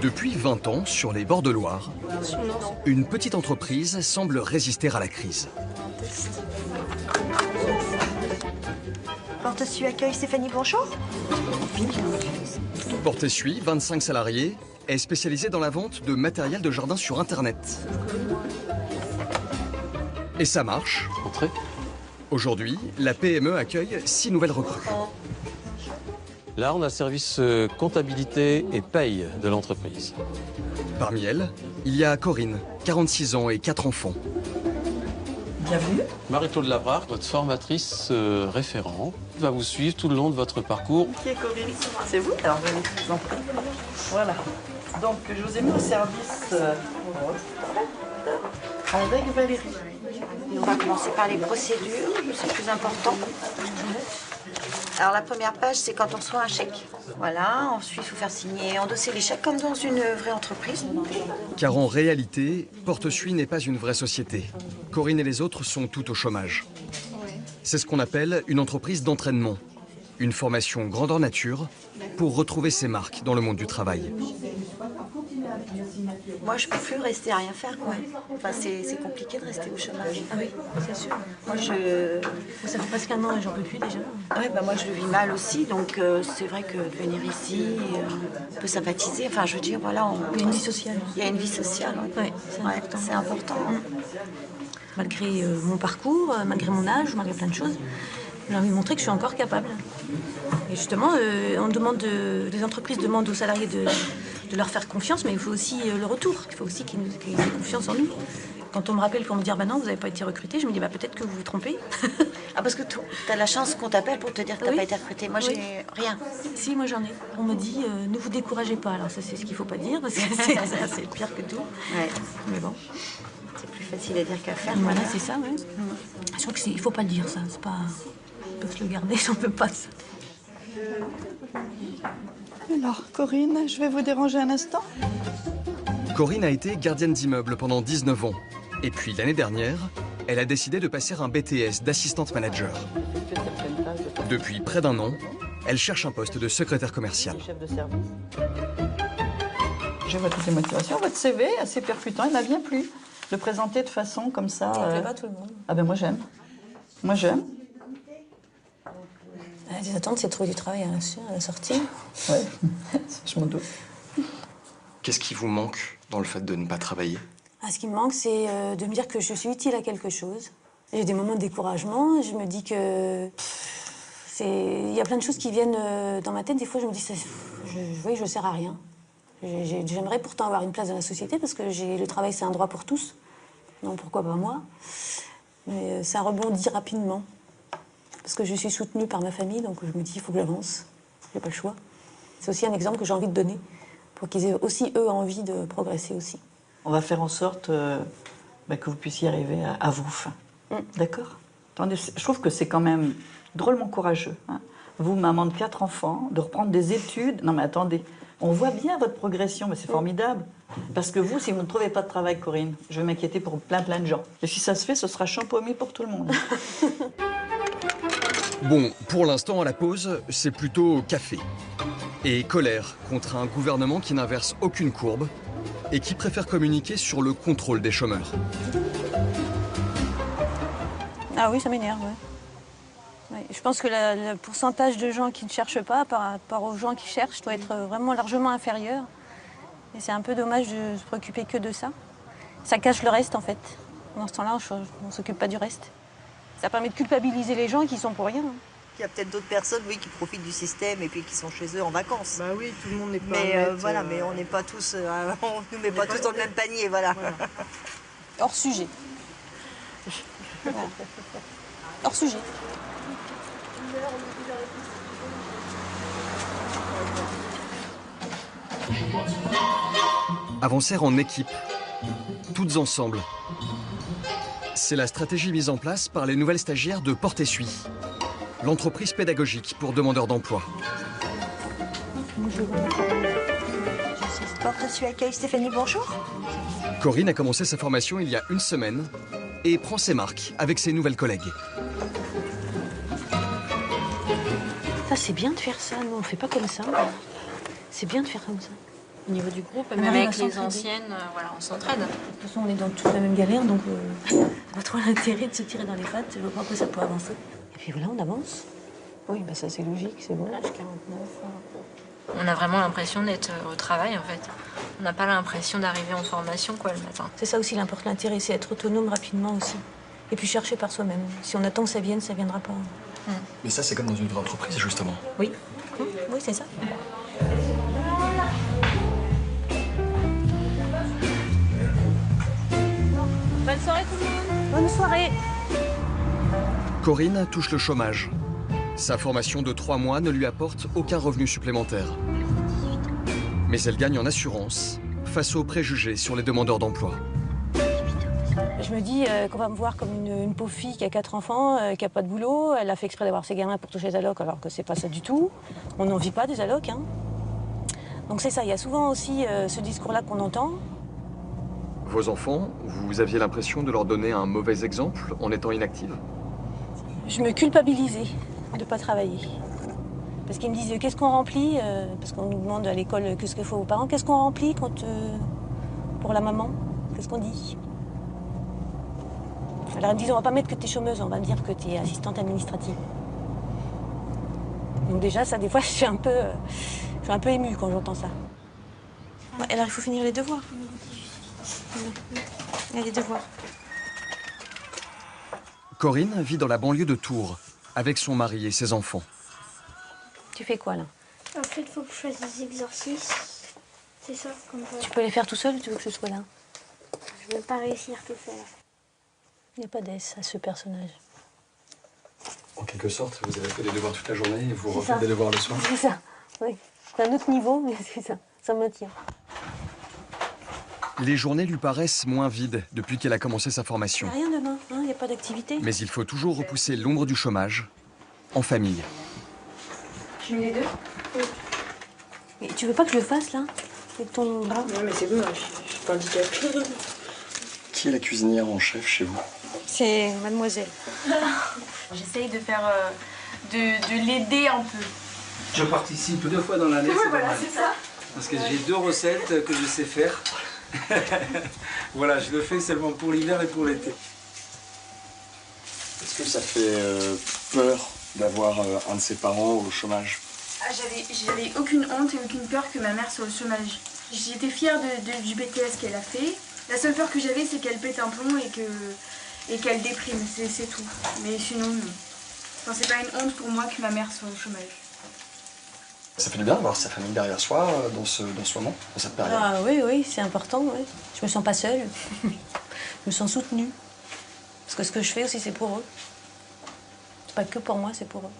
Depuis 20 ans, sur les bords de Loire, une petite entreprise semble résister à la crise. Porte-essuie accueille Stéphanie, bonjour. Porte-essuie, 25 salariés, est spécialisée dans la vente de matériel de jardin sur Internet. Et ça marche. Entrez. Aujourd'hui, la PME accueille 6 nouvelles recrues. Là, on a le service comptabilité et paye de l'entreprise. Parmi elles, il y a Corinne, 46 ans et 4 enfants. Bienvenue. Marie-Claude Labrard, votre formatrice référent, va vous suivre tout le long de votre parcours. Qui est Corinne? C'est vous? Alors, je vous en prie. Voilà. Donc, je vous ai mis au service avec Valérie. Et on va commencer par les procédures, c'est le plus important. Alors la première page, c'est quand on reçoit un chèque. Voilà, ensuite il faut faire signer, endosser les chèques comme dans une vraie entreprise. Car en réalité, Porte-essuie n'est pas une vraie société. Corinne et les autres sont toutes au chômage. C'est ce qu'on appelle une entreprise d'entraînement. Une formation grandeur nature pour retrouver ses marques dans le monde du travail. Moi, je peux plus rester à rien faire, quoi. Enfin, c'est compliqué de rester au chômage. Ah oui, c'est sûr. Moi, Ça fait presque un an et j'en peux plus déjà. Ouais, bah, moi, je le vis mal aussi, donc c'est vrai que de venir ici, on peut sympathiser. Enfin, je veux dire, voilà. Il y a une vie sociale. Il y a une vie sociale, ouais. Ouais, c'est important. C'est important. Malgré mon parcours, malgré mon âge, malgré plein de choses, j'ai envie de montrer que je suis encore capable. Et justement, les entreprises demandent aux salariés de leur faire confiance, mais il faut aussi le retour. Il faut aussi qu'ils aient confiance en nous. Quand on me rappelle pour me dire, bah non, vous n'avez pas été recruté, je me dis, bah peut-être que vous vous trompez. Ah, parce que tu as la chance qu'on t'appelle pour te dire que tu n'as Oui. pas été recruté. Moi, j'ai rien. Si, moi j'en ai. On me dit, ne vous découragez pas. Alors ça, c'est ce qu'il ne faut pas dire, parce que c'est le pire que tout. Ouais. Mais bon. C'est plus facile à dire qu'à faire. Voilà, c'est ça, ouais. Je crois qu'il ne faut pas le dire, ça. C'est pas... On peut se le garder, j'en peux pas. Ça. Alors, Corinne, je vais vous déranger un instant. Corinne a été gardienne d'immeuble pendant 19 ans. Et puis l'année dernière, elle a décidé de passer un BTS d'assistante manager. Depuis près d'un an, elle cherche un poste de secrétaire commercial. Chef de service. Je vois toutes les motivations. Votre CV, assez percutant, il m'a bien plu. Le présenter de façon comme ça. Ça ne plaît pas tout le monde. Ah ben moi j'aime. Moi j'aime. Les attentes, c'est de trouver du travail à la sortie. Ouais, je m'en doute. Qu'est-ce qui vous manque dans le fait de ne pas travailler? Ce qui me manque, c'est de me dire que je suis utile à quelque chose. J'ai des moments de découragement. Je me dis que... Il y a plein de choses qui viennent dans ma tête. Des fois, je me dis, je ne sers à rien. J'aimerais pourtant avoir une place dans la société parce que le travail, c'est un droit pour tous. Donc pourquoi pas moi? Mais ça rebondit rapidement. Parce que je suis soutenue par ma famille, donc je me dis, il faut que j'avance. J'ai pas le choix. C'est aussi un exemple que j'ai envie de donner pour qu'ils aient aussi, eux, envie de progresser aussi. On va faire en sorte que vous puissiez arriver à vos fins. D'accord? Attendez, je trouve que c'est quand même drôlement courageux. Hein. Vous, maman de 4 enfants, de reprendre des études. Non mais attendez, on voit bien votre progression, mais c'est formidable. Parce que vous, si vous ne trouvez pas de travail, Corinne, je vais m'inquiéter pour plein de gens. Et si ça se fait, ce sera champomis pour tout le monde. Bon, pour l'instant, à la pause, c'est plutôt café. Et colère contre un gouvernement qui n'inverse aucune courbe et qui préfère communiquer sur le contrôle des chômeurs. Ah oui, ça m'énerve, ouais. Ouais, je pense que le pourcentage de gens qui ne cherchent pas par rapport aux gens qui cherchent doit être vraiment largement inférieur. Et c'est un peu dommage de se préoccuper que de ça. Ça cache le reste, en fait. Dans ce temps-là, on ne s'occupe pas du reste. Ça permet de culpabiliser les gens qui sont pour rien. Il y a peut-être d'autres personnes, oui, qui profitent du système et puis qui sont chez eux en vacances. Bah oui, tout le monde n'est pas. Mais voilà, mais on n'est pas tous, on nous met pas tous dans le même panier, voilà. Hors sujet. Voilà. Hors sujet. Avancer en équipe, toutes ensemble. C'est la stratégie mise en place par les nouvelles stagiaires de Porte-essuie, l'entreprise pédagogique pour demandeurs d'emploi. Porte-essuie accueille Stéphanie, bonjour. Corinne a commencé sa formation il y a une semaine et prend ses marques avec ses nouvelles collègues. Ça, c'est bien de faire ça. Nous, on ne fait pas comme ça. C'est bien de faire comme ça. au niveau du groupe, On même arrive avec à les s'entraider. anciennes, voilà, on s'entraide. De toute façon, on est dans toute la même galère, donc ça pas trop l'intérêt de se tirer dans les pattes. Je vois pas que ça peut avancer. Et puis voilà, on avance. Oui, bah ça c'est logique, c'est bon. Âge 49. On a vraiment l'impression d'être au travail, en fait. On n'a pas l'impression d'arriver en formation, quoi, le matin. C'est ça aussi l'intérêt, c'est être autonome rapidement aussi. Et puis chercher par soi-même. Si on attend que ça viendra pas. Mais ça, c'est comme dans une vraie entreprise, justement. Oui, oui, c'est ça. Bonne soirée tout le monde. Bonne soirée. Corinne touche le chômage. Sa formation de 3 mois ne lui apporte aucun revenu supplémentaire. Mais elle gagne en assurance face aux préjugés sur les demandeurs d'emploi. Je me dis qu'on va me voir comme une pauvre fille qui a 4 enfants, qui a pas de boulot. Elle a fait exprès d'avoir ses gamins pour toucher les allocs, alors que c'est pas ça du tout. On n'en vit pas des allocs, hein. Donc c'est ça, il y a souvent aussi ce discours-là qu'on entend. Vos enfants, vous aviez l'impression de leur donner un mauvais exemple en étant inactive? Je me culpabilisais de ne pas travailler. Parce qu'ils me disent qu'est-ce qu'on remplit, parce qu'on nous demande à l'école qu'est-ce qu'il faut aux parents, qu'est-ce qu'on remplit quand, pour la maman, qu'est-ce qu'on dit? Alors ils me disent on va pas mettre que t'es chômeuse, on va me dire que t'es assistante administrative. Donc déjà ça, des fois je suis un peu émue quand j'entends ça. Alors il faut finir les devoirs. Il y a les devoirs. Corinne vit dans la banlieue de Tours, avec son mari et ses enfants. Tu fais quoi là? En fait, il faut que je fasse des exercices. C'est ça, comme ça. Tu peux les faire tout seul ou tu veux que ce soit là? Je ne vais pas réussir tout seul. Il n'y a pas d'S à ce personnage. En quelque sorte, vous avez fait des devoirs toute la journée et vous C'est refaites ça. des devoirs le soir? C'est ça, oui. C'est un autre niveau, mais c'est ça. Ça me tient. Les journées lui paraissent moins vides depuis qu'elle a commencé sa Il formation. n'y a rien demain, il n'y a pas d'activité. Mais il faut toujours repousser l'ombre du chômage en famille. Tu mets les deux? Oui. Mais tu veux pas que je le fasse là? Avec ton bras? Non, mais c'est bon, je suis pas handicapée. Qui est la cuisinière en chef chez vous? C'est mademoiselle. J'essaye de faire, de l'aider un peu. Je participe 2 fois dans l'année, c'est pas mal. c'est ça. Parce que j'ai 2 recettes que je sais faire. Voilà, je le fais seulement pour l'hiver et pour l'été. Est-ce que ça fait peur d'avoir un de ses parents au chômage? J'avais aucune honte et aucune peur que ma mère soit au chômage. J'étais fière du BTS qu'elle a fait. La seule peur que j'avais, c'est qu'elle pète un plomb et qu'elle déprime, c'est tout. Mais sinon, non. Enfin, c'est pas une honte pour moi que ma mère soit au chômage. Ça fait du bien d'avoir sa famille derrière soi dans ce moment, dans cette période. Ah oui, c'est important, oui. Je me sens pas seule. Je me sens soutenue. Parce que ce que je fais aussi, c'est pour eux. C'est pas que pour moi, c'est pour eux.